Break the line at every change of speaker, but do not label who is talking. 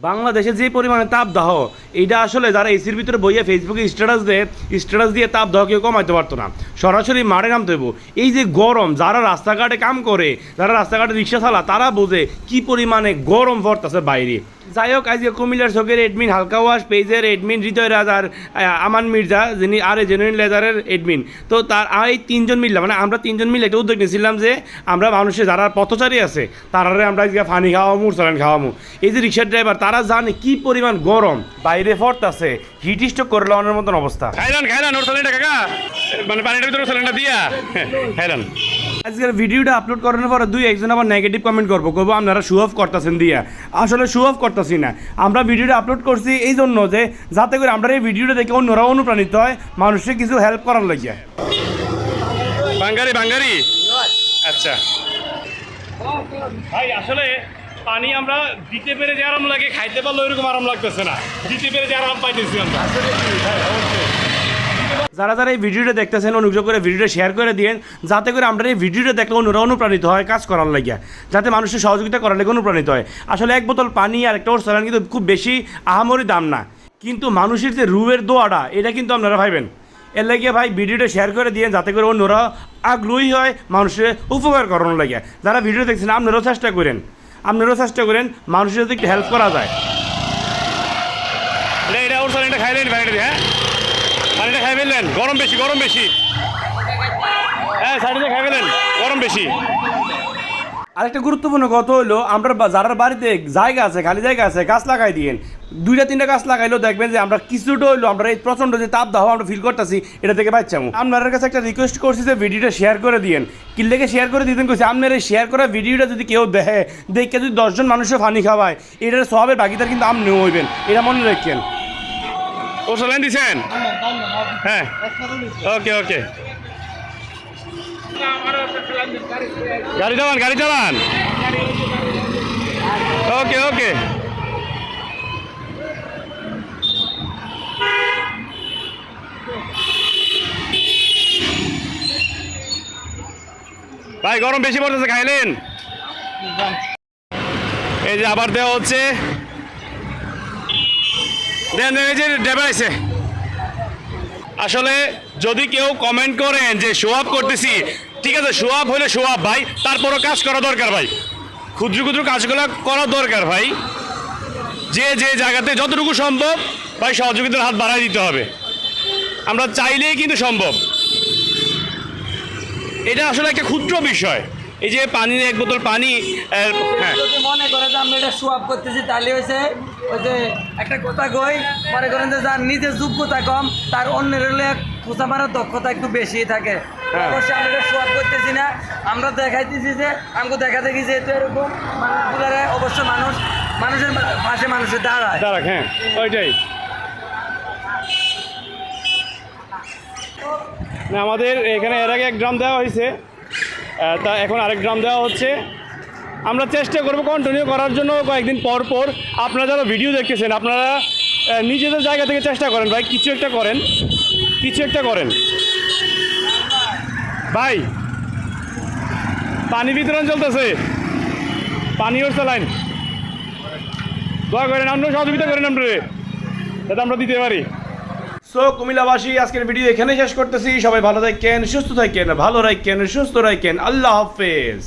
বাংলাদেশে যে পরিমাণে তাপদাহ, এইটা আসলে যারা এসির ভিতরে বইয়া ফেসবুকে স্ট্যাটাস দিয়ে তাপদাহ কেউ কমাইতে পারতো না, সরাসরি মাঠে নামতে হইব। এই যে গরম, যারা রাস্তাঘাটে কাম করে, যারা রাস্তাঘাটে রিক্সা চালা, তারা বোঝে কি পরিমাণে গরম পড়তেছে বাইরে। যাই হোক, আজকে কুমিল্লার চোখের এডমিন হালকা ওয়াশ পেজের এডমিন হৃদয় রাজ আর আমান মির্জা, যিনি জেনুইন লেজারের এডমিন, তো তার এই তিনজন মিললাম, মানে আমরা তিনজন মিলে একটা উদ্যোগ নিয়েছিলাম যে আমরা মানুষের যারা পথচারী আছে তারারে আমরা আজকে পানি খাওয়ামু, স্যালাইন খাওয়ামু। এই যে রিক্সার ড্রাইভার, তারা জানে কি পরিমাণ গরম বাইরে পড়তেছে, হিট স্ট্রোক করে লাগানোর মতন অবস্থা। খাইলান ওর স্যালাইনটা কাকা, মানে পানিটার ভিতরে স্যালাইনটা দিয়া খাইলান। আজকের ভিডিওটা আপলোড করানোর পরে একজন আবার নেগেটিভ কমেন্ট করবো আপনারা শো অফ করতেছেন দিয়া। আসলে শো অফ করতেছি না, আমরা ভিডিওটা আপলোড করছি এই জন্য যে যাতে করে আমরা এই ভিডিওটা দেখে অন্যরা অনুপ্রাণিত হয়, মানুষকে কিছু হেল্প করার লাগিয়া। বাঙ্গারি আচ্ছা ভাই, আসলে পানি আমরা দিতে পেরে যে আরাম লাগে, খাইতে পারলে ওইরকম আরাম লাগতেছে না, দিতে পেরে যে আরাম পাইতেছি আমরা। যারা যারা এই ভিডিওটা দেখতেছেন, অনুগ্রহ করে ভিডিওটা শেয়ার করে দিন, যাতে করে আমরা এই ভিডিওটা দেখলে অন্যরা অনুপ্রাণিত হয় কাজ করার লাগিয়া, যাতে মানুষের সহযোগিতা করার লাগে অনুপ্রাণিত হয়। আসলে এক বোতল পানি আর একটা ওর স্যালাইন কিন্তু খুব বেশি আহামরি দাম না, কিন্তু মানুষের যে রুহের দোয়াটা, এটা কিন্তু আপনারা ভাইবেন। এর লাগিয়ে ভাই ভিডিওটা শেয়ার করে দিয়ে, যাতে করে অন্যরা আগ্রহী হয় মানুষের উপকার করানোর লাগিয়া। যারা ভিডিও দেখছেন আপনারাও চেষ্টা করেন মানুষের যদি একটু হেল্প করা যায়। এটা ওর স্যালাইনটা খাইলেন ভাইটা, হ্যাঁ পানিটা খাই ফেললেন, গরম বেশি হ্যাঁ সাইডে খাই ফেলেন, গরম বেশি। আরেকটা গুরুত্বপূর্ণ কথা হলো, আমরা যারা বাড়িতে জায়গা আছে, খালি জায়গা আছে, গাছ লাগাই দিয়েন। 2-3টা গাছ লাগাইলেও দেখবেন যে আমরা কিছুটা হইলো আমরা এই প্রচণ্ড যে তাপদাহ আমরা ফিল করতেছি, এটা থেকে বাচ্চামু। আপনার কাছে একটা রিকোয়েস্ট করছি যে ভিডিওটা শেয়ার করে দিয়েন। কিল্লেকে শেয়ার করে দিতেন কইছি, আপনার এই শেয়ার করা ভিডিওটা যদি কেউ দেখে যদি 10 জন মানুষের পানি খাওয়ায়, এটার সবের ভাগিদার কিন্তু আপনিও হইবেন, এটা মনে রাখেন। ও স্যালাইন দিছেন? হ্যাঁ ওকে গাড়ি চালান ওকে ভাই গরম বেশি পড়তেছে, খাইলেন? এই যে আবার দেওয়া হচ্ছে, দেন এই যে ড্রাইভার আছে। আসলে যদি কেউ কমেন্ট করেন যে শো আপ করতেছি, ঠিক আছে, শো আপ হলে শো আপ ভাই, তারপরও কাজ করা দরকার ভাই, ক্ষুদ্র কাজগুলো করা দরকার ভাই। যে জায়গাতে যতটুকু সম্ভব ভাই সহযোগিতার হাত বাড়াই দিতে হবে, আমরা চাইলেই কিন্তু সম্ভব। এটা আসলে একটা ক্ষুদ্র বিষয়, এই যে পানির এক বোতল পানি, হ্যাঁ
যদি মনে করে যে আমরা এটা শো আপ করতেছি, তাহলে হয়েছে ওই যে একটা কথা কই, মনে করেন যে যার নিজের যোগ্যতা কম, তার অন্যের হলে খোঁচা মারার দক্ষতা একটু বেশি থাকে। অবশ্যই আমরা এটা শো আপ করতেছি না, আমরা দেখাইতেছি যে আমাকে দেখা দেখি যেহেতু এরকম মানুষগুলারে অবশ্য মানুষের পাশে মানুষের দাঁড়ায়।
হ্যাঁ ওইটাই না, আমাদের এখানে এর আগে 1 ড্রাম দেওয়া হয়েছে, তা এখন আরেক ড্রাম দেওয়া হচ্ছে। আমরা চেষ্টা করবো কন্টিনিউ করার জন্য কয়েকদিন পর আপনারা যারা ভিডিও দেখতেছেন, আপনারা নিজেদের জায়গা থেকে চেষ্টা করেন ভাই, কিছু একটা করেন ভাই। পানি বিতরণ চলতেছে, পানি ওর স্যালাইন, দয়া করেন আপনারা সহযোগিতা করেন আমরা, যাতে আমরা দিতে পারি। সো কুমিল্লাবাসী, আজকের ভিডিও এখানে শেষ করতেছি। সবাই ভালো থাকেন, সুস্থ থাকেন, আল্লাহ হাফেজ।